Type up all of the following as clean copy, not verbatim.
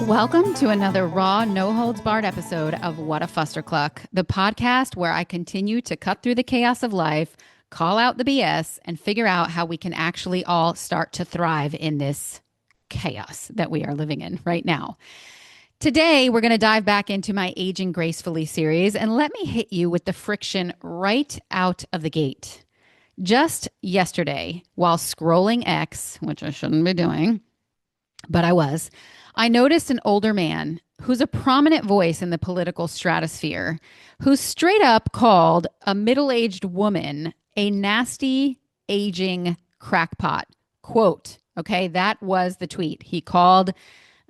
Welcome to another raw, no holds barred episode of What a Fuster Cluck, the podcast where I continue to cut through the chaos of life, call out the BS, and figure out how we can actually all start to thrive in this chaos that we are living in right now. Today, we're going to dive back into my Aging Gracefully series, and let me hit you with the friction right out of the gate. Just yesterday, while scrolling X, which I shouldn't be doing, but I noticed an older man who's a prominent voice in the political stratosphere, who straight up called a middle-aged woman a nasty, aging crackpot. Quote, okay, that was the tweet. He called,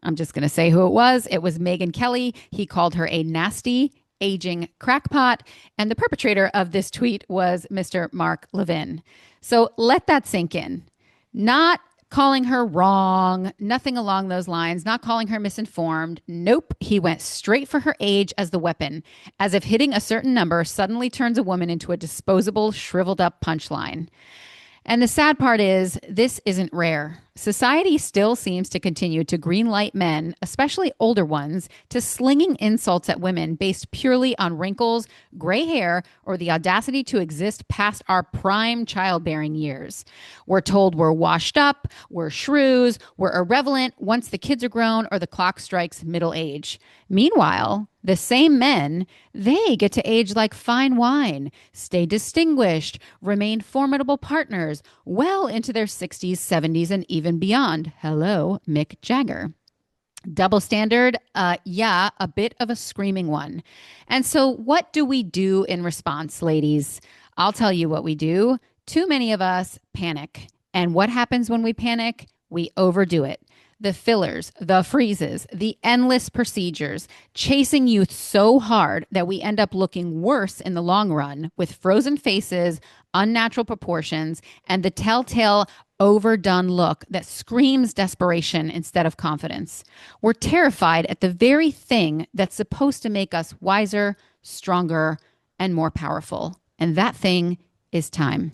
I'm just going to say who it was. It was Megyn Kelly. He called her a nasty, aging crackpot. And the perpetrator of this tweet was Mr. Mark Levin. So let that sink in. Not calling her wrong, nothing along those lines, not calling her misinformed. Nope. He went straight for her age as the weapon, as if hitting a certain number suddenly turns a woman into a disposable, shriveled up punchline. And the sad part is, this isn't rare. Society still seems to continue to greenlight men, especially older ones, to slinging insults at women based purely on wrinkles, gray hair, or the audacity to exist past our prime childbearing years. We're told we're washed up, we're shrews, we're irrelevant once the kids are grown or the clock strikes middle age. Meanwhile, the same men, they get to age like fine wine, stay distinguished, remain formidable partners well into their 60s, 70s, and even beyond. Hello, Mick Jagger. Double standard, yeah, a bit of a screaming one. And so what do we do in response, ladies? I'll tell you what we do. Too many of us panic. And what happens when we panic? We overdo it. The fillers, the freezes, the endless procedures, chasing youth so hard that we end up looking worse in the long run with frozen faces, unnatural proportions, and the telltale overdone look that screams desperation instead of confidence. We're terrified at the very thing that's supposed to make us wiser, stronger, and more powerful. And that thing is time.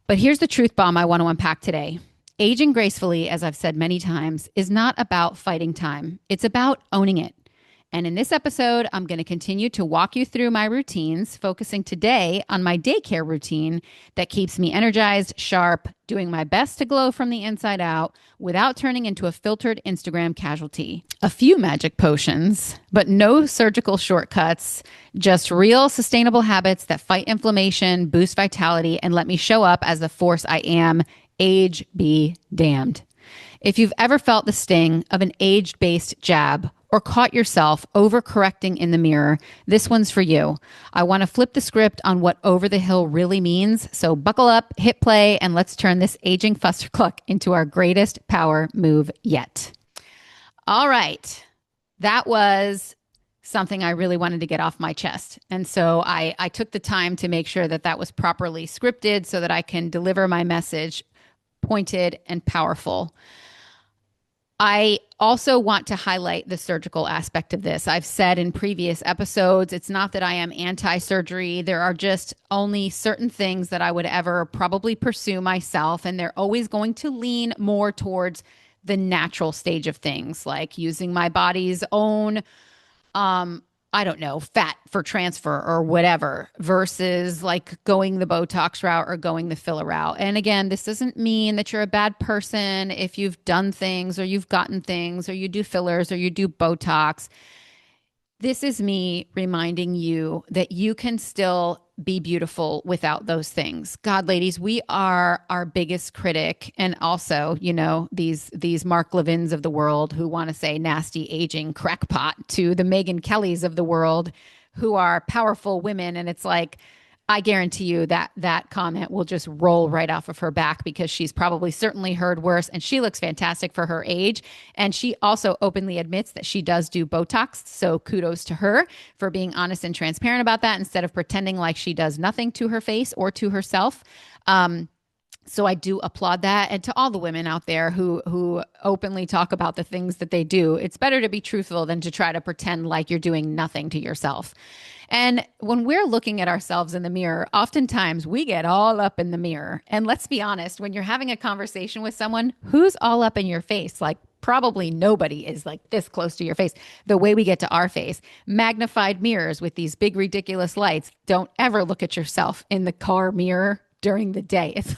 But here's the truth bomb I want to unpack today. Aging gracefully, as I've said many times, is not about fighting time. It's about owning it. And in this episode, I'm going to continue to walk you through my routines, focusing today on my daycare routine that keeps me energized, sharp, doing my best to glow from the inside out without turning into a filtered Instagram casualty. A few magic potions, but no surgical shortcuts, just real sustainable habits that fight inflammation, boost vitality, and let me show up as the force I am. Age be damned. If you've ever felt the sting of an age-based jab or caught yourself overcorrecting in the mirror, this one's for you. I want to flip the script on what over the hill really means. So buckle up, hit play, and let's turn this aging Fuster Cluck into our greatest power move yet. All right. That was something I really wanted to get off my chest. And so I took the time to make sure that that was properly scripted so that I can deliver my message pointed and powerful. I also want to highlight the surgical aspect of this. I've said in previous episodes, it's not that I am anti-surgery. There are just only certain things that I would ever probably pursue myself, and they're always going to lean more towards the natural stage of things, like using my body's own fat for transfer or whatever, versus like going the Botox route or going the filler route. And again, this doesn't mean that you're a bad person if you've done things or you've gotten things or you do fillers or you do Botox. This is me reminding you that you can still be beautiful without those things. God, ladies, we are our biggest critic. And also, these Mark Levins of the world who want to say nasty aging crackpot to the Megyn Kellys of the world who are powerful women. And it's like, I guarantee you that that comment will just roll right off of her back because she's probably certainly heard worse, and she looks fantastic for her age. And she also openly admits that she does do Botox. So kudos to her for being honest and transparent about that instead of pretending like she does nothing to her face or to herself. So I do applaud that. And to all the women out there who openly talk about the things that they do, it's better to be truthful than to try to pretend like you're doing nothing to yourself. And when we're looking at ourselves in the mirror, oftentimes we get all up in the mirror. And let's be honest, when you're having a conversation with someone, who's all up in your face? Like probably nobody is like this close to your face. The way we get to our face, magnified mirrors with these big, ridiculous lights. Don't ever look at yourself in the car mirror during the day. It's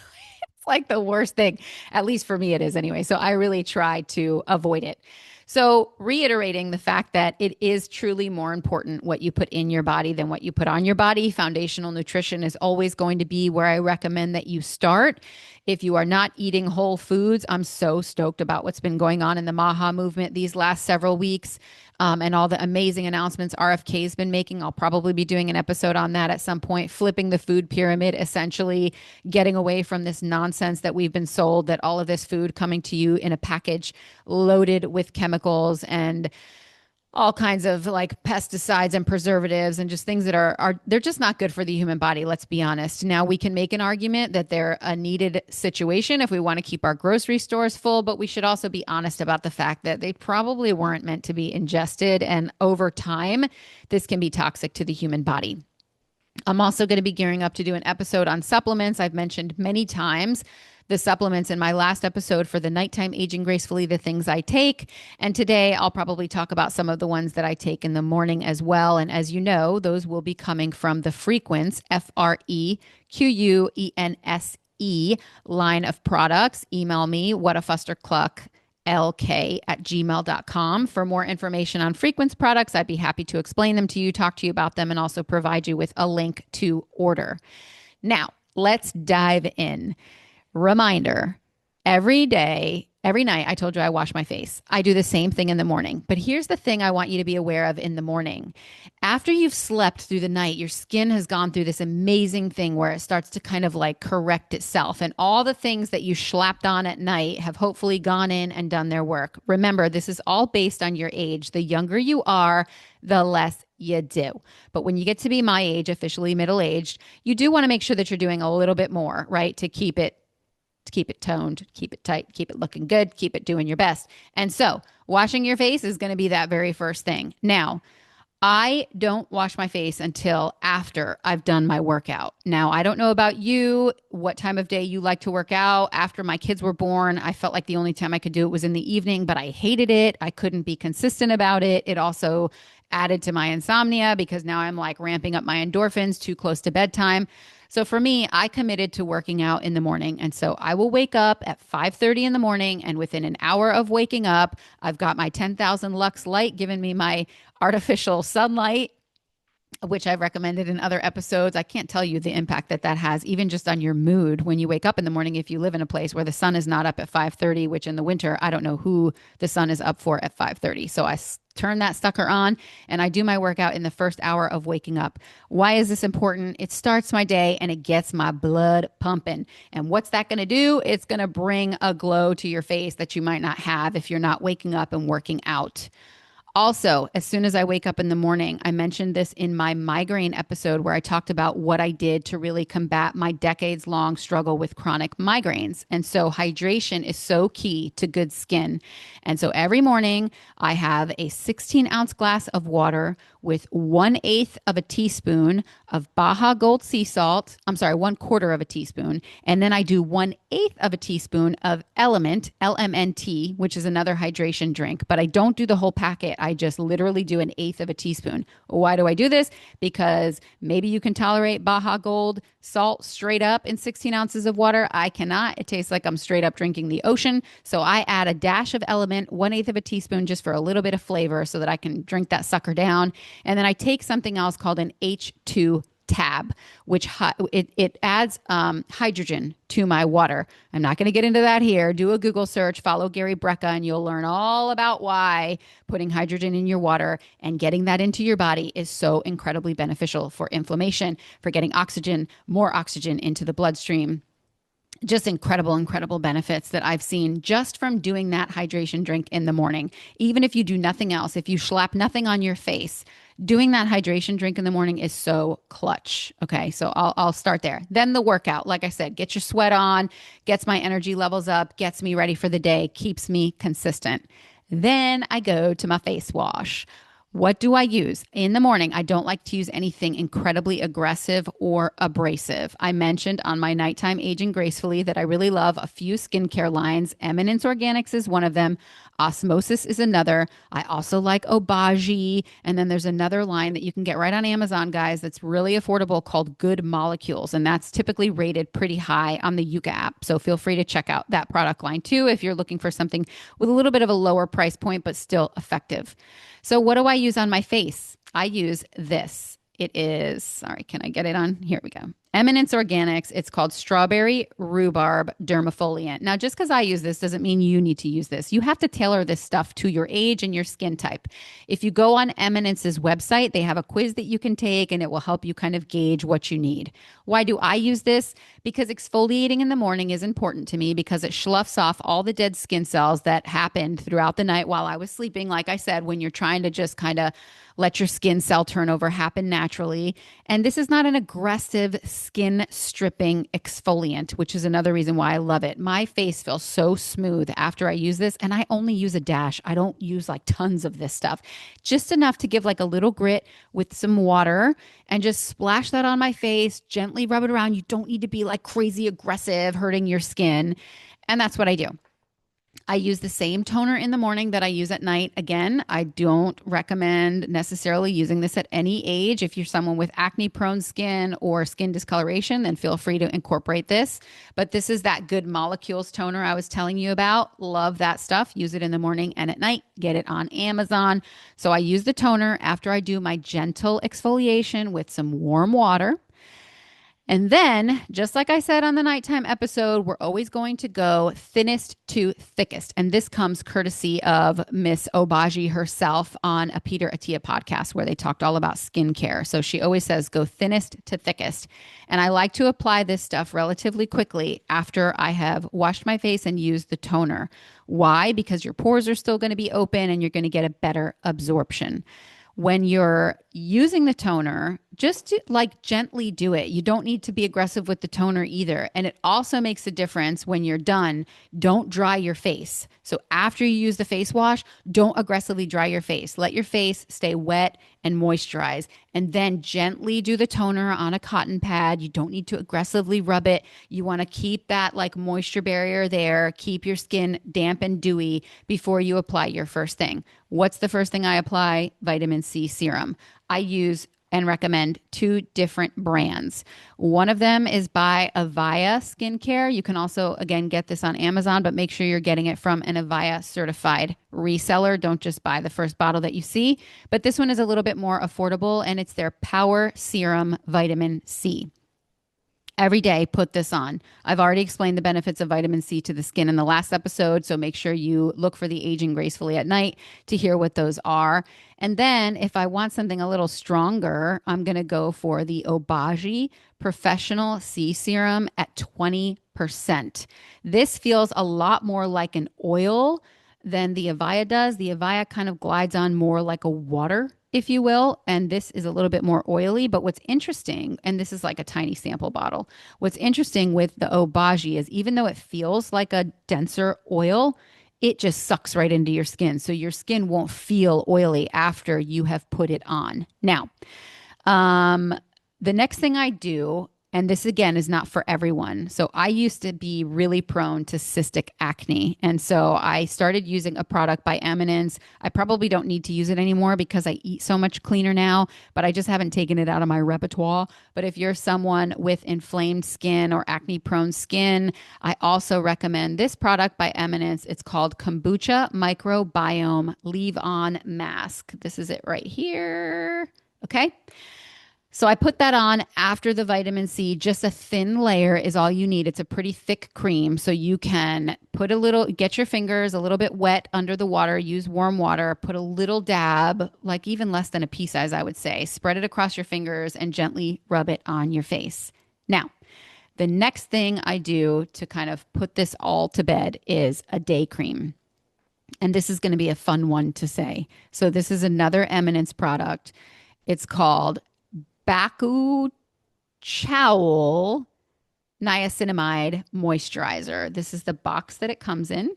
like the worst thing. At least for me, it is anyway. So I really try to avoid it. So, reiterating the fact that it is truly more important what you put in your body than what you put on your body. Foundational nutrition is always going to be where I recommend that you start. If you are not eating whole foods, I'm so stoked about what's been going on in the Maha movement these last several weeks, and all the amazing announcements RFK has been making. I'll probably be doing an episode on that at some point, flipping the food pyramid, essentially getting away from this nonsense that we've been sold, that all of this food coming to you in a package loaded with chemicals and all kinds of like pesticides and preservatives and just things that are they're just not good for the human body. Let's be honest. Now we can make an argument that they're a needed situation if we want to keep our grocery stores full, but we should also be honest about the fact that they probably weren't meant to be ingested. And over time, this can be toxic to the human body. I'm also going to be gearing up to do an episode on supplements. I've mentioned many times the supplements in my last episode for the nighttime Aging Gracefully, the things I take. And today I'll probably talk about some of the ones that I take in the morning as well. And as you know, those will be coming from the Frequence, FREQUENSE line of products. Email me, whatafustercluck@gmail.com for more information on Frequence products. I'd be happy to explain them to you, talk to you about them, and also provide you with a link to order. Now, let's dive in. Reminder, every day, every night, I told you I wash my face. I do the same thing in the morning. But here's the thing I want you to be aware of in the morning. After you've slept through the night, your skin has gone through this amazing thing where it starts to kind of like correct itself. And all the things that you slapped on at night have hopefully gone in and done their work. Remember, this is all based on your age. The younger you are, the less you do. But when you get to be my age, officially middle-aged, you do want to make sure that you're doing a little bit more, right? To keep it toned, keep it tight, keep it looking good, keep it doing your best. And so washing your face is going to be that very first thing. Now, I don't wash my face until after I've done my workout. Now, I don't know about you, what time of day you like to work out. After my kids were born, I felt like the only time I could do it was in the evening, but I hated it. I couldn't be consistent about it. It also added to my insomnia because now I'm like ramping up my endorphins too close to bedtime. So for me, I committed to working out in the morning. And so I will wake up at 5:30 in the morning, and within an hour of waking up, I've got my 10,000 lux light giving me my artificial sunlight, which I've recommended in other episodes. I can't tell you the impact that that has, even just on your mood when you wake up in the morning. If you live in a place where the sun is not up at 5:30, which in the winter, I don't know who the sun is up for at 5:30. So I turn that sucker on and I do my workout in the first hour of waking up. Why is this important? It starts my day and it gets my blood pumping. And what's that going to do? It's going to bring a glow to your face that you might not have if you're not waking up and working out. Also, as soon as I wake up in the morning, I mentioned this in my migraine episode where I talked about what I did to really combat my decades-long struggle with chronic migraines. And so hydration is so key to good skin. And so every morning I have a 16-ounce glass of water with 1/8 of a teaspoon of Baja Gold sea salt. I'm sorry, 1/4 of a teaspoon. And then I do 1/8 of a teaspoon of Element, LMNT, which is another hydration drink. But I don't do the whole packet. I just literally do 1/8 of a teaspoon. Why do I do this? Because maybe you can tolerate Baja Gold salt straight up in 16 ounces of water. I cannot. It tastes like I'm straight up drinking the ocean. So I add a dash of Element, 1/8 of a teaspoon, just for a little bit of flavor so that I can drink that sucker down. And then I take something else called an H2 tab, which it adds hydrogen to my water. I'm not going to get into that here. Do a Google search, follow Gary Brecka, and you'll learn all about why putting hydrogen in your water and getting that into your body is so incredibly beneficial for inflammation, for getting oxygen, more oxygen into the bloodstream. Just incredible, incredible benefits that I've seen just from doing that hydration drink in the morning. Even if you do nothing else, if you slap nothing on your face, doing that hydration drink in the morning is so clutch. Okay, so I'll start there. Then the workout, like I said, get your sweat on, gets my energy levels up, gets me ready for the day, keeps me consistent. Then I go to my face wash. What do I use in the morning? I don't like to use anything incredibly aggressive or abrasive. I mentioned on my nighttime Aging Gracefully that I really love a few skincare lines. Eminence Organics is one of them. Osmosis is another. I also like Obagi. And then there's another line that you can get right on Amazon, guys, that's really affordable called Good Molecules. And that's typically rated pretty high on the Yuka app. So feel free to check out that product line too if you're looking for something with a little bit of a lower price point, but still effective. So, what do I use on my face? I use this. It is, sorry, can I get it on? Here we go. Eminence Organics. It's called Strawberry Rhubarb Dermafoliant. Now, just because I use this doesn't mean you need to use this. You have to tailor this stuff to your age and your skin type. If you go on Eminence's website, they have a quiz that you can take and it will help you kind of gauge what you need. Why do I use this? Because exfoliating in the morning is important to me because it sloughs off all the dead skin cells that happened throughout the night while I was sleeping. Like I said, when you're trying to just kind of let your skin cell turnover happen naturally. And this is not an aggressive skin stripping exfoliant, which is another reason why I love it. My face feels so smooth after I use this, and I only use a dash. I don't use like tons of this stuff, just enough to give like a little grit with some water and just splash that on my face, gently rub it around. You don't need to be like crazy aggressive, hurting your skin. And that's what I do. I use the same toner in the morning that I use at night. Again, I don't recommend necessarily using this at any age. If you're someone with acne prone skin or skin discoloration, then feel free to incorporate this. But this is that Good Molecules toner I was telling you about. Love that stuff. Use it in the morning and at night. Get it on Amazon. So I use the toner after I do my gentle exfoliation with some warm water. And then, just like I said on the nighttime episode, we're always going to go thinnest to thickest. And this comes courtesy of Miss Obagi herself on a Peter Attia podcast where they talked all about skincare. So she always says go thinnest to thickest. And I like to apply this stuff relatively quickly after I have washed my face and used the toner. Why? Because your pores are still going to be open and you're going to get a better absorption. When you're using the toner, just to, like gently do it. You don't need to be aggressive with the toner either. And it also makes a difference when you're done. Don't dry your face. So after you use the face wash, don't aggressively dry your face. Let your face stay wet and moisturize. And then gently do the toner on a cotton pad. You don't need to aggressively rub it. You want to keep that like moisture barrier there. Keep your skin damp and dewy before you apply your first thing. What's the first thing I apply? Vitamin C serum. I use and recommend two different brands. One of them is by Avaya Skincare. You can also, again, get this on Amazon, but make sure you're getting it from an Avaya certified reseller. Don't just buy the first bottle that you see. But this one is a little bit more affordable, and it's their Power Serum Vitamin C. Every day, put this on. I've already explained the benefits of vitamin C to the skin in the last episode, so make sure you look for the Aging Gracefully at night to hear what those are. And then if I want something a little stronger, I'm going to go for the Obagi Professional C Serum at 20%. This feels a lot more like an oil than the Avaya does. The Avaya kind of glides on more like a water, if you will. And this is a little bit more oily. But what's interesting, and this is like a tiny sample bottle, what's interesting with the Obagi is even though it feels like a denser oil, it just sucks right into your skin. So your skin won't feel oily after you have put it on. Now, the next thing I do, and this again is not for everyone. So I used to be really prone to cystic acne. And so I started using a product by Eminence. I probably don't need to use it anymore because I eat so much cleaner now, but I just haven't taken it out of my repertoire. But if you're someone with inflamed skin or acne prone skin, I also recommend this product by Eminence. It's called Kombucha Microbiome Leave On Mask. This is it right here. Okay. So I put that on after the vitamin C. Just a thin layer is all you need. It's a pretty thick cream. So you can put a little, get your fingers a little bit wet under the water, use warm water, put a little dab, like even less than a pea size, I would say. Spread it across your fingers and gently rub it on your face. Now, the next thing I do to kind of put this all to bed is a day cream. And this is going to be a fun one to say. So this is another Eminence product. It's called Baku Chowl Niacinamide Moisturizer. This is the box that it comes in.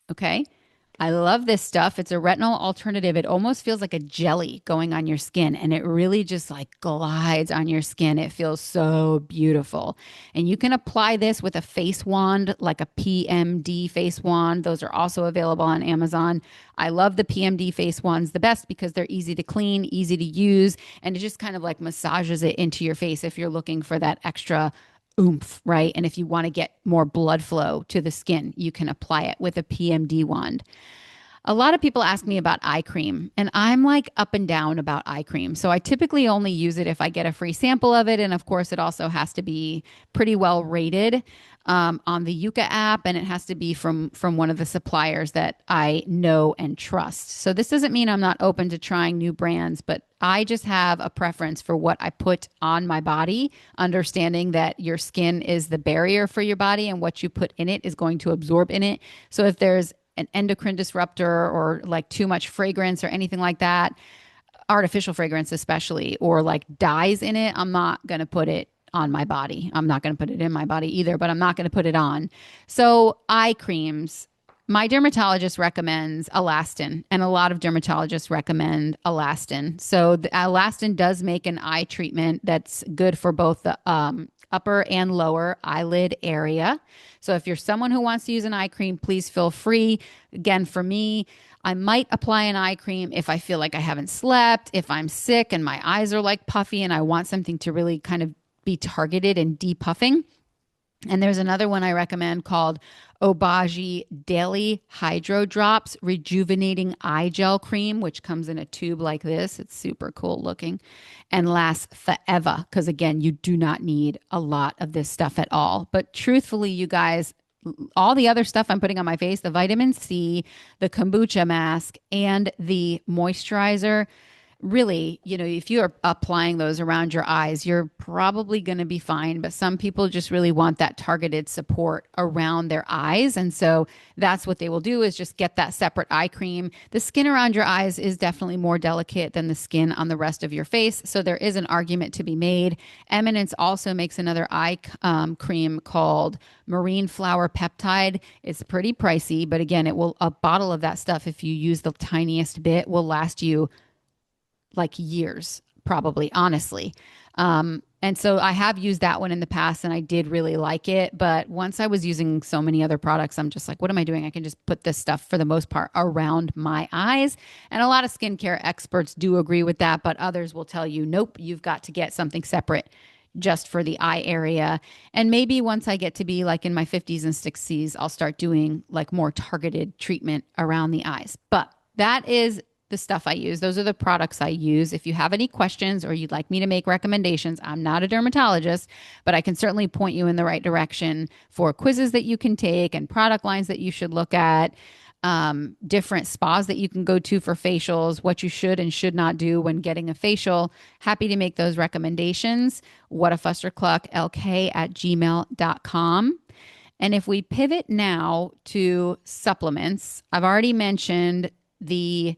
Okay. I love this stuff. It's a retinol alternative. It almost feels like a jelly going on your skin, and it really just like glides on your skin. It feels so beautiful. And you can apply this with a face wand, like a PMD face wand. Those are also available on Amazon. I love the PMD face wands the best because they're easy to clean, easy to use, and it just kind of like massages it into your face if you're looking for that extra oomph, right? And if you want to get more blood flow to the skin, you can apply it with a PMD wand. A lot of people ask me about eye cream, and I'm like up and down about eye cream. So I typically only use it if I get a free sample of it. And of course, it also has to be pretty well rated on the Yuka app, and it has to be from one of the suppliers that I know and trust. So this doesn't mean I'm not open to trying new brands, but I just have a preference for what I put on my body, understanding that your skin is the barrier for your body and what you put in it is going to absorb in it. So if there's an endocrine disruptor or like too much fragrance or anything like that, artificial fragrance especially, or like dyes in it, I'm not going to put it on my body. I'm not going to put it in my body either, but I'm not going to put it on. So eye creams, my dermatologist recommends elastin, and a lot of dermatologists recommend elastin. So the elastin does make an eye treatment that's good for both the upper and lower eyelid area. So if you're someone who wants to use an eye cream, please feel free. Again, for me, I might apply an eye cream if I feel like I haven't slept, if I'm sick and my eyes are like puffy and I want something to really kind of be targeted and depuffing. And there's another one I recommend called Obagi Daily Hydro Drops Rejuvenating Eye Gel Cream, which comes in a tube like this. It's super cool looking and lasts forever because, again, you do not need a lot of this stuff at all. But truthfully, you guys, all the other stuff I'm putting on my face, the vitamin C, the kombucha mask, and the moisturizer, really, if you are applying those around your eyes, you're probably going to be fine. But some people just really want that targeted support around their eyes. And so that's what they will do, is just get that separate eye cream. The skin around your eyes is definitely more delicate than the skin on the rest of your face. So there is an argument to be made. Eminence also makes another eye cream called Marine Flower Peptide. It's pretty pricey, but again, a bottle of that stuff, if you use the tiniest bit, will last you like years, probably, honestly. And so I have used that one in the past and I did really like it. But once I was using so many other products, I'm just like, what am I doing? I can just put this stuff for the most part around my eyes. And a lot of skincare experts do agree with that, but others will tell you, nope, you've got to get something separate just for the eye area. And maybe once I get to be like in my 50s and 60s, I'll start doing like more targeted treatment around the eyes. But that is the stuff I use. Those are the products I use. If you have any questions or you'd like me to make recommendations, I'm not a dermatologist, but I can certainly point you in the right direction for quizzes that you can take and product lines that you should look at, different spas that you can go to for facials, what you should and should not do when getting a facial. Happy to make those recommendations. whatafustercluck@gmail.com. And if we pivot now to supplements, I've already mentioned the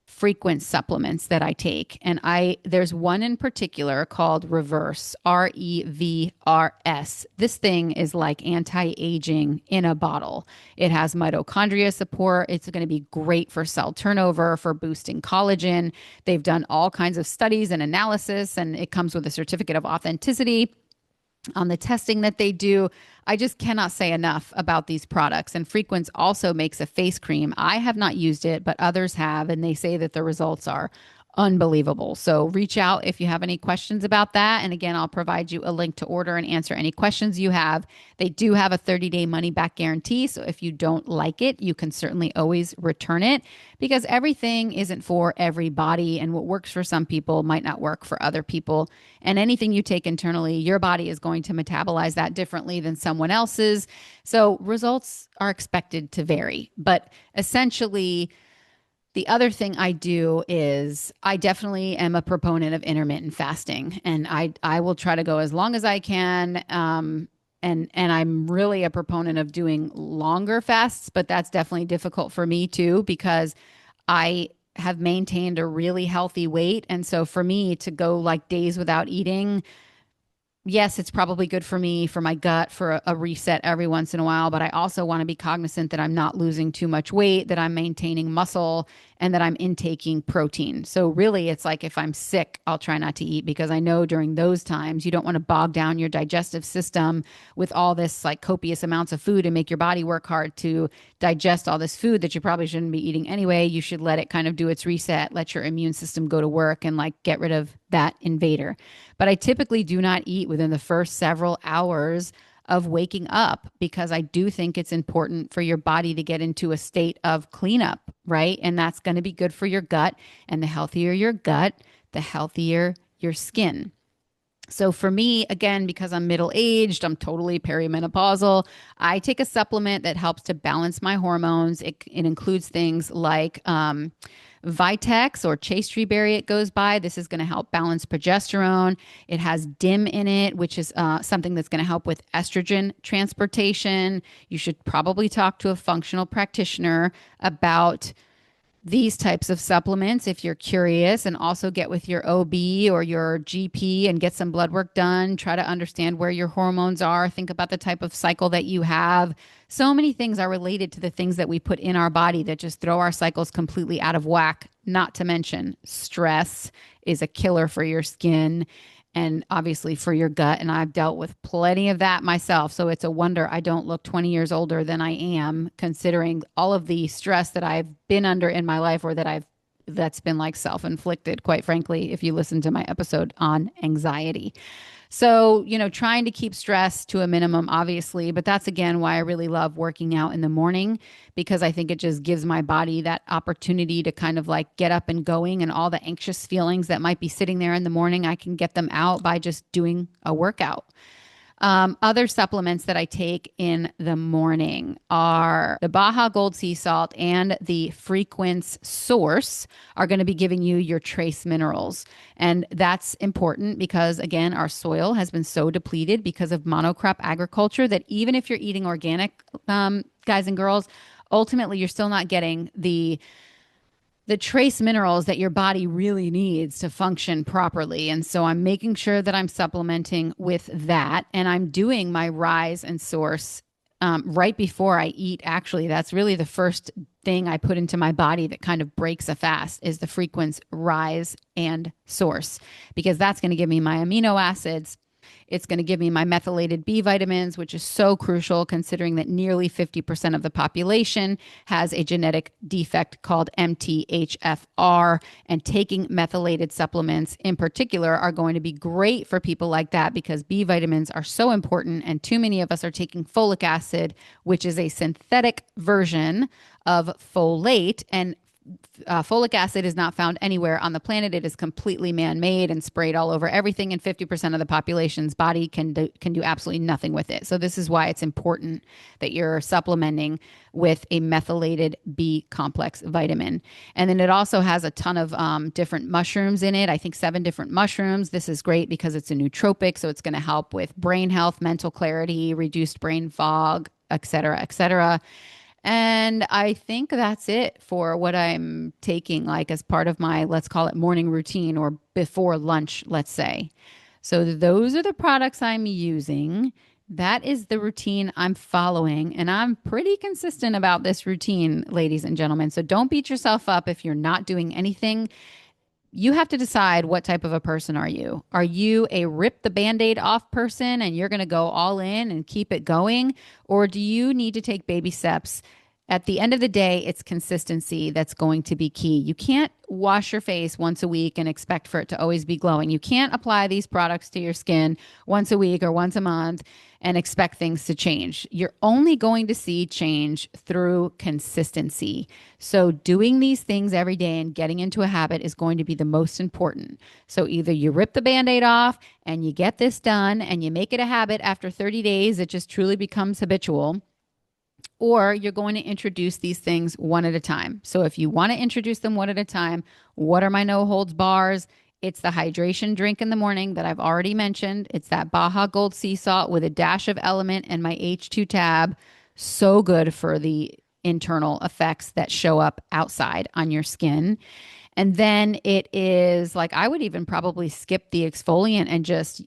frequent supplements that I take. And there's one in particular called Reverse, REVRS. This thing is like anti-aging in a bottle. It has mitochondria support. It's going to be great for cell turnover, for boosting collagen. They've done all kinds of studies and analysis, and it comes with a certificate of authenticity on the testing that they do. I just cannot say enough about these products. And Frequence also makes a face cream. I have not used it, but others have, and they say that the results are unbelievable. So reach out if you have any questions about that. And again, I'll provide you a link to order and answer any questions you have. They do have a 30-day money-back guarantee. So if you don't like it, you can certainly always return it, because everything isn't for everybody. And what works for some people might not work for other people. And anything you take internally, your body is going to metabolize that differently than someone else's. So results are expected to vary. But essentially, the other thing I do is I definitely am a proponent of intermittent fasting, and I will try to go as long as I can. And I'm really a proponent of doing longer fasts, but that's definitely difficult for me too, because I have maintained a really healthy weight. And so for me to go like days without eating, yes, it's probably good for me, for my gut, for a reset every once in a while. But I also want to be cognizant that I'm not losing too much weight, that I'm maintaining muscle, and that I'm intaking protein. So, really, it's like if I'm sick, I'll try not to eat because I know during those times you don't want to bog down your digestive system with all this like copious amounts of food and make your body work hard to digest all this food that you probably shouldn't be eating anyway. You should let it kind of do its reset, let your immune system go to work and like get rid of that invader. But I typically do not eat within the first several hours of waking up because I do think it's important for your body to get into a state of cleanup, right? And that's going to be good for your gut. And the healthier your gut, the healthier your skin. So for me, again, because I'm middle aged, I'm totally perimenopausal. I take a supplement that helps to balance my hormones. It includes things like Vitex or chaste berry, it goes by. This is going to help balance progesterone. It has DIM in it, which is something that's going to help with estrogen transportation. You should probably talk to a functional practitioner about these types of supplements if you're curious, and also get with your OB or your GP and get some blood work done. Try to understand where your hormones are. Think about the type of cycle that you have. So many things are related to the things that we put in our body that just throw our cycles completely out of whack. Not to mention, stress is a killer for your skin and obviously for your gut. And I've dealt with plenty of that myself. So it's a wonder I don't look 20 years older than I am, considering all of the stress that I've been under in my life, or that's been like self-inflicted, quite frankly, if you listen to my episode on anxiety. So, trying to keep stress to a minimum, obviously, but that's again why I really love working out in the morning, because I think it just gives my body that opportunity to kind of like get up and going, and all the anxious feelings that might be sitting there in the morning, I can get them out by just doing a workout. Other supplements that I take in the morning are the Baja Gold Sea Salt and the Frequence Source are going to be giving you your trace minerals. And that's important because, again, our soil has been so depleted because of monocrop agriculture that even if you're eating organic, guys and girls, ultimately you're still not getting the trace minerals that your body really needs to function properly. And so I'm making sure that I'm supplementing with that. And I'm doing my rise and source right before I eat. Actually, that's really the first thing I put into my body that kind of breaks a fast is the frequency rise and source, because that's going to give me my amino acids. It's going to give me my methylated B vitamins, which is so crucial considering that nearly 50% of the population has a genetic defect called MTHFR. And taking methylated supplements in particular are going to be great for people like that, because B vitamins are so important. And too many of us are taking folic acid, which is a synthetic version of folate. And folic acid is not found anywhere on the planet. It is completely man-made and sprayed all over everything, and 50% of the population's body can do absolutely nothing with it. So this is why it's important that you're supplementing with a methylated B complex vitamin. And then it also has a ton of different mushrooms in it. I think 7 different mushrooms. This is great because it's a nootropic, so it's going to help with brain health, mental clarity, reduced brain fog, et cetera, et cetera. And I think that's it for what I'm taking, like as part of my, let's call it morning routine or before lunch, let's say. So those are the products I'm using. That is the routine I'm following. And I'm pretty consistent about this routine, ladies and gentlemen. So don't beat yourself up if you're not doing anything. You have to decide, what type of a person are you? Are you a rip the band-aid off person and you're going to go all in and keep it going? Or do you need to take baby steps? At the end of the day, it's consistency that's going to be key. You can't wash your face once a week and expect for it to always be glowing. You can't apply these products to your skin once a week or once a month and expect things to change. You're only going to see change through consistency. So doing these things every day and getting into a habit is going to be the most important. So either you rip the Band-Aid off and you get this done and you make it a habit. After 30 days, it just truly becomes habitual. Or you're going to introduce these things one at a time. So if you want to introduce them one at a time, what are my no holds bars? It's the hydration drink in the morning that I've already mentioned. It's that Baja Gold sea salt with a dash of element and my H2 tab. So good for the internal effects that show up outside on your skin. And then it is like, I would even probably skip the exfoliant and just,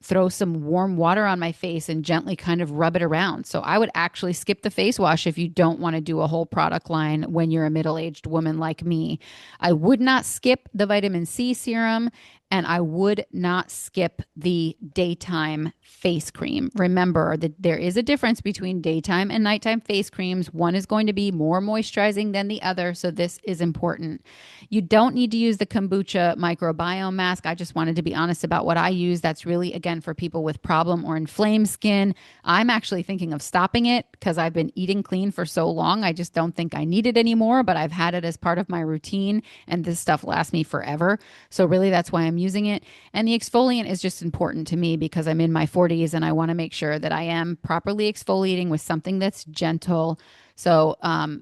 throw some warm water on my face and gently kind of rub it around. So I would actually skip the face wash if you don't want to do a whole product line when you're a middle-aged woman like me. I would not skip the vitamin C serum, and I would not skip the daytime face cream. Remember that there is a difference between daytime and nighttime face creams. One is going to be more moisturizing than the other, so this is important. You don't need to use the kombucha microbiome mask. I just wanted to be honest about what I use. That's really, again, for people with problem or inflamed skin. I'm actually thinking of stopping it because I've been eating clean for so long. I just don't think I need it anymore, but I've had it as part of my routine, and this stuff lasts me forever. So really, that's why I'm using it. And the exfoliant is just important to me because I'm in my 40s and I want to make sure that I am properly exfoliating with something that's gentle. So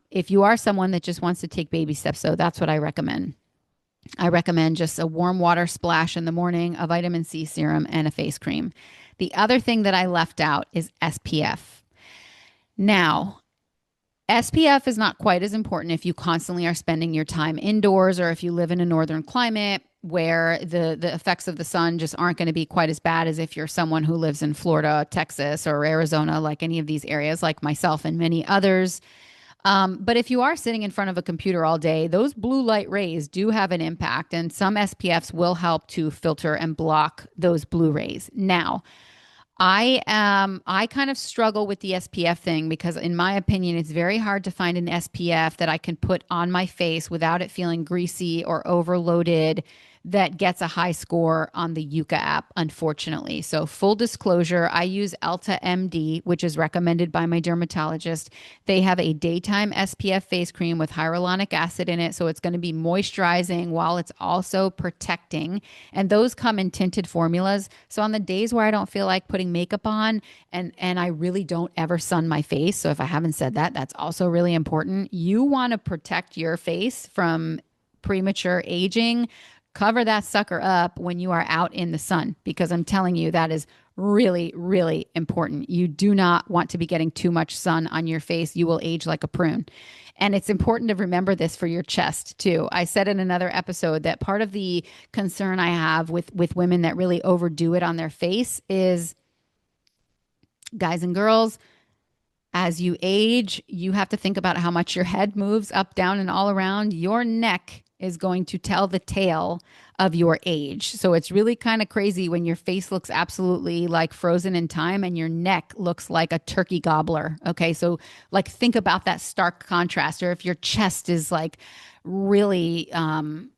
if you are someone that just wants to take baby steps, so that's what I recommend. I recommend just a warm water splash in the morning, a vitamin C serum, and a face cream. The other thing that I left out is SPF. Now, SPF is not quite as important if you constantly are spending your time indoors or if you live in a northern climate where the effects of the sun just aren't going to be quite as bad as if you're someone who lives in Florida, Texas, or Arizona, like any of these areas, like myself and many others. But if you are sitting in front of a computer all day, those blue light rays do have an impact, and some SPFs will help to filter and block those blue rays. Now, I kind of struggle with the SPF thing because in my opinion, it's very hard to find an SPF that I can put on my face without it feeling greasy or overloaded that gets a high score on the Yuka app, unfortunately. So full disclosure, I use Elta MD, which is recommended by my dermatologist. They have a daytime SPF face cream with hyaluronic acid in it. So it's going to be moisturizing while it's also protecting. And those come in tinted formulas. So on the days where I don't feel like putting makeup on and I really don't ever sun my face. So if I haven't said that, that's also really important. You want to protect your face from premature aging. Cover that sucker up when you are out in the sun, because I'm telling you, that is really, really important. You do not want to be getting too much sun on your face. You will age like a prune. And it's important to remember this for your chest too. I said in another episode that part of the concern I have with women that really overdo it on their face is, guys and girls, as you age, you have to think about how much your head moves up, down, and all around. Your neck is going to tell the tale of your age. So it's really kind of crazy when your face looks absolutely like frozen in time and your neck looks like a turkey gobbler. Okay. So like think about that stark contrast. Or if your chest is like really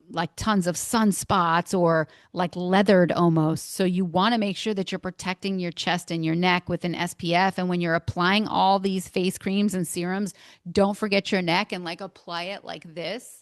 like tons of sunspots or like leathered almost. So you want to make sure that you're protecting your chest and your neck with an SPF. And when you're applying all these face creams and serums, don't forget your neck and like apply it like this,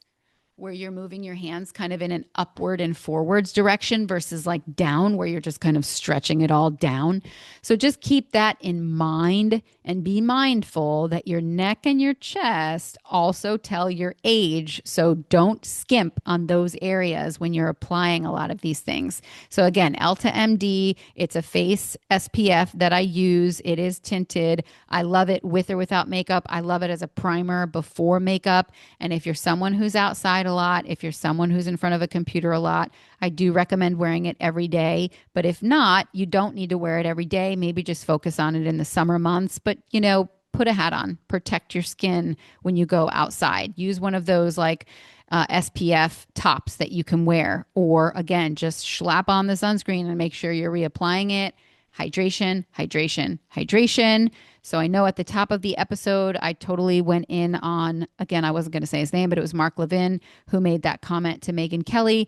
where you're moving your hands kind of in an upward and forwards direction versus like down where you're just kind of stretching it all down. So just keep that in mind and be mindful that your neck and your chest also tell your age. So don't skimp on those areas when you're applying a lot of these things. So again, Elta MD, it's a face SPF that I use. It is tinted. I love it with or without makeup. I love it as a primer before makeup. And if you're someone who's outside a lot, if you're someone who's in front of a computer a lot, I do recommend wearing it every day. But if not, you don't need to wear it every day. Maybe just focus on it in the summer months. But, you know, put a hat on, protect your skin when you go outside. Use one of those like SPF tops that you can wear. Or again, just slap on the sunscreen and make sure you're reapplying it. Hydration, hydration, hydration. So I know at the top of the episode, I totally went in on, again, I wasn't going to say his name, but it was Mark Levin who made that comment to Megyn Kelly,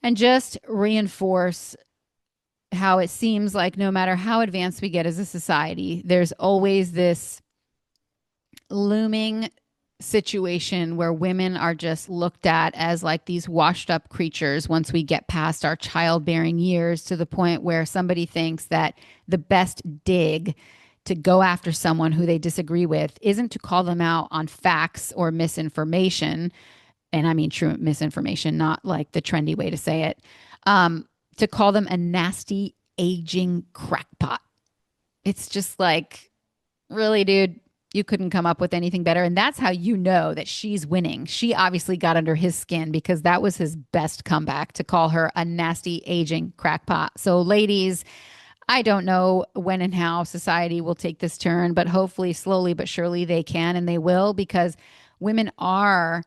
and just reinforce how it seems like no matter how advanced we get as a society, there's always this looming situation where women are just looked at as like these washed up creatures once we get past our childbearing years, to the point where somebody thinks that the best dig to go after someone who they disagree with isn't to call them out on facts or misinformation. And I mean true misinformation, not like the trendy way to say it, to call them a nasty aging crackpot. It's just like, really, dude, you couldn't come up with anything better. And that's how you know that she's winning. She obviously got under his skin because that was his best comeback, to call her a nasty aging crackpot. So ladies, I don't know when and how society will take this turn, but hopefully, slowly but surely, they can and they will because women are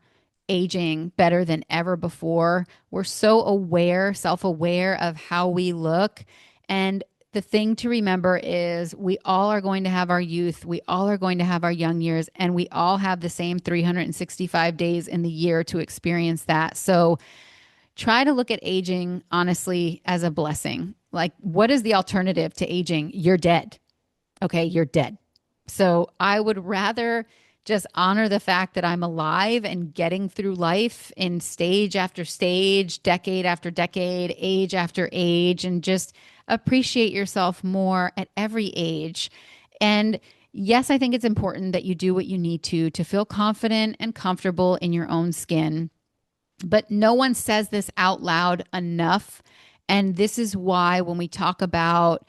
aging better than ever before. We're so aware, self aware of how we look. And the thing to remember is we all are going to have our youth, we all are going to have our young years, and we all have the same 365 days in the year to experience that. So, try to look at aging honestly as a blessing. Like, what is the alternative to aging? You're dead. Okay, you're dead. So I would rather just honor the fact that I'm alive and getting through life in stage after stage, decade after decade, age after age, and just appreciate yourself more at every age. And yes, I think it's important that you do what you need to feel confident and comfortable in your own skin, but no one says this out loud enough. And this is why when we talk about,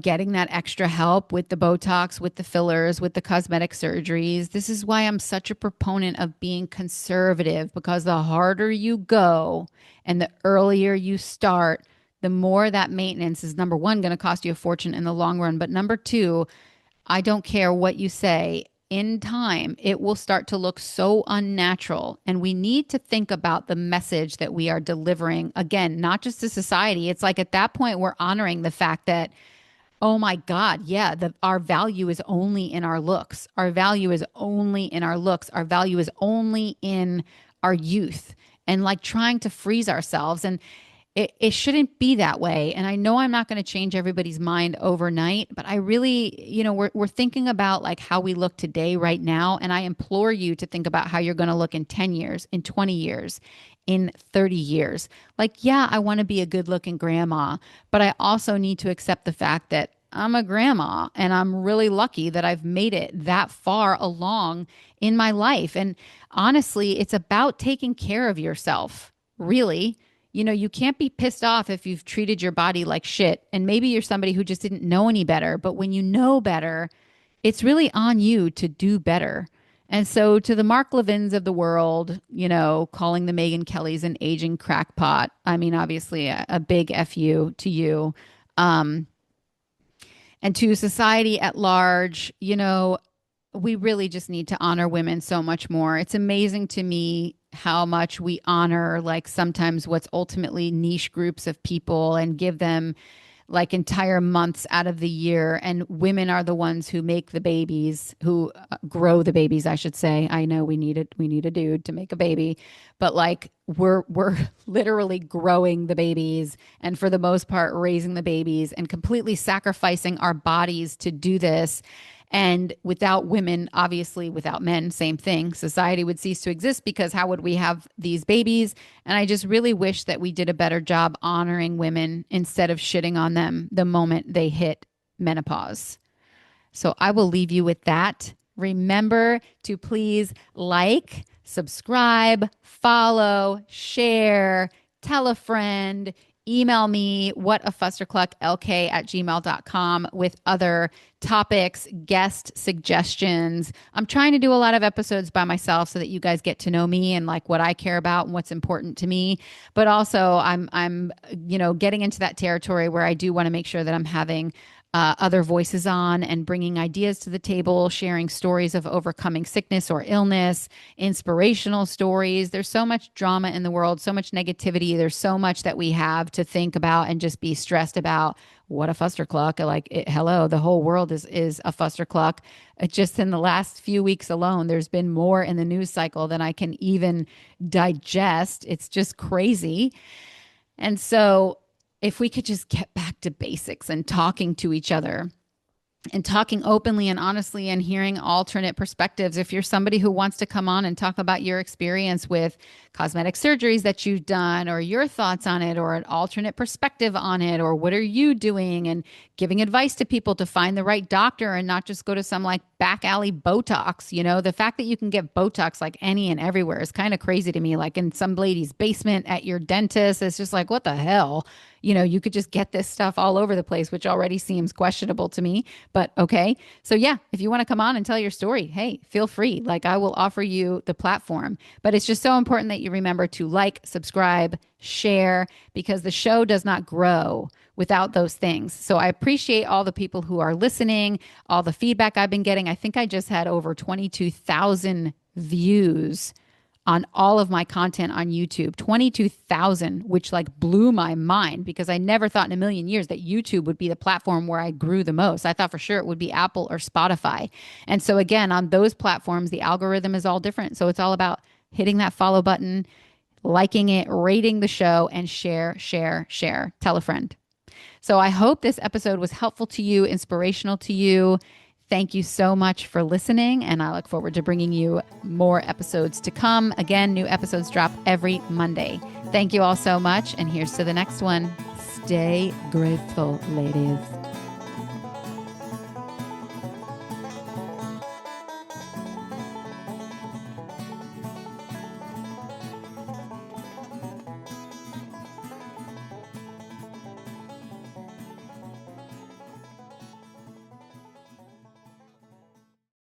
getting that extra help with the Botox, with the fillers, with the cosmetic surgeries, this is why I'm such a proponent of being conservative, because the harder you go and the earlier you start, the more that maintenance is, number one, going to cost you a fortune in the long run. But number two, I don't care what you say. In time, it will start to look so unnatural. And we need to think about the message that we are delivering. Again, not just to society. It's like at that point, we're honoring the fact that, oh my God, yeah, our value is only in our looks. Our value is only in our looks. Our value is only in our youth. And like trying to freeze ourselves. And it shouldn't be that way. And I know I'm not going to change everybody's mind overnight, but I really, we're thinking about like how we look today, right now. And I implore you to think about how you're going to look in 10 years, in 20 years, in 30 years. Like, yeah, I want to be a good looking grandma, but I also need to accept the fact that I'm a grandma and I'm really lucky that I've made it that far along in my life. And honestly, it's about taking care of yourself, really. You can't be pissed off if you've treated your body like shit. And maybe you're somebody who just didn't know any better. But when you know better, it's really on you to do better. And so to the Mark Levins of the world, calling the Megyn Kellys an aging crackpot, I mean, obviously a big FU to you. And to society at large, we really just need to honor women so much more. It's amazing to me how much we honor like sometimes what's ultimately niche groups of people and give them like entire months out of the year. And women are the ones who make the babies, who grow the babies, I should say. I know we need a dude to make a baby, but like we're literally growing the babies and for the most part raising the babies and completely sacrificing our bodies to do this. And without women, obviously without men, same thing. Society would cease to exist because how would we have these babies? And I just really wish that we did a better job honoring women instead of shitting on them the moment they hit menopause. So I will leave you with that. Remember to please like, subscribe, follow, share, tell a friend. Email me whatafusterclucklk@gmail.com with other topics, guest suggestions. I'm trying to do a lot of episodes by myself so that you guys get to know me and like what I care about and what's important to me. But also I'm getting into that territory where I do want to make sure that I'm having other voices on and bringing ideas to the table, sharing stories of overcoming sickness or illness, inspirational stories. There's so much drama in the world, so much negativity. There's so much that we have to think about and just be stressed about. What a Fuster Cluck. Hello, the whole world is a Fuster Cluck. Just in the last few weeks alone, there's been more in the news cycle than I can even digest. It's just crazy. And so if we could just get back to basics and talking to each other and talking openly and honestly and hearing alternate perspectives. If you're somebody who wants to come on and talk about your experience with cosmetic surgeries that you've done or your thoughts on it or an alternate perspective on it, or what are you doing, and giving advice to people to find the right doctor and not just go to some like back alley Botox. The fact that you can get Botox like any and everywhere is kind of crazy to me. Like in some lady's basement at your dentist, it's just like, what the hell? You could just get this stuff all over the place, which already seems questionable to me, but okay. So yeah, if you want to come on and tell your story, hey, feel free. Like I will offer you the platform, but it's just so important that you remember to like, subscribe, share, because the show does not grow without those things. So I appreciate all the people who are listening, all the feedback I've been getting. I think I just had over 22,000 views on all of my content on YouTube, 22,000, which like blew my mind because I never thought in a million years that YouTube would be the platform where I grew the most. I thought for sure it would be Apple or Spotify. And so again, on those platforms, the algorithm is all different. So it's all about hitting that follow button, liking it, rating the show, and share. Tell a friend. So I hope this episode was helpful to you, inspirational to you. Thank you so much for listening, and I look forward to bringing you more episodes to come. Again, new episodes drop every Monday. Thank you all so much, and here's to the next one. Stay graceful, ladies.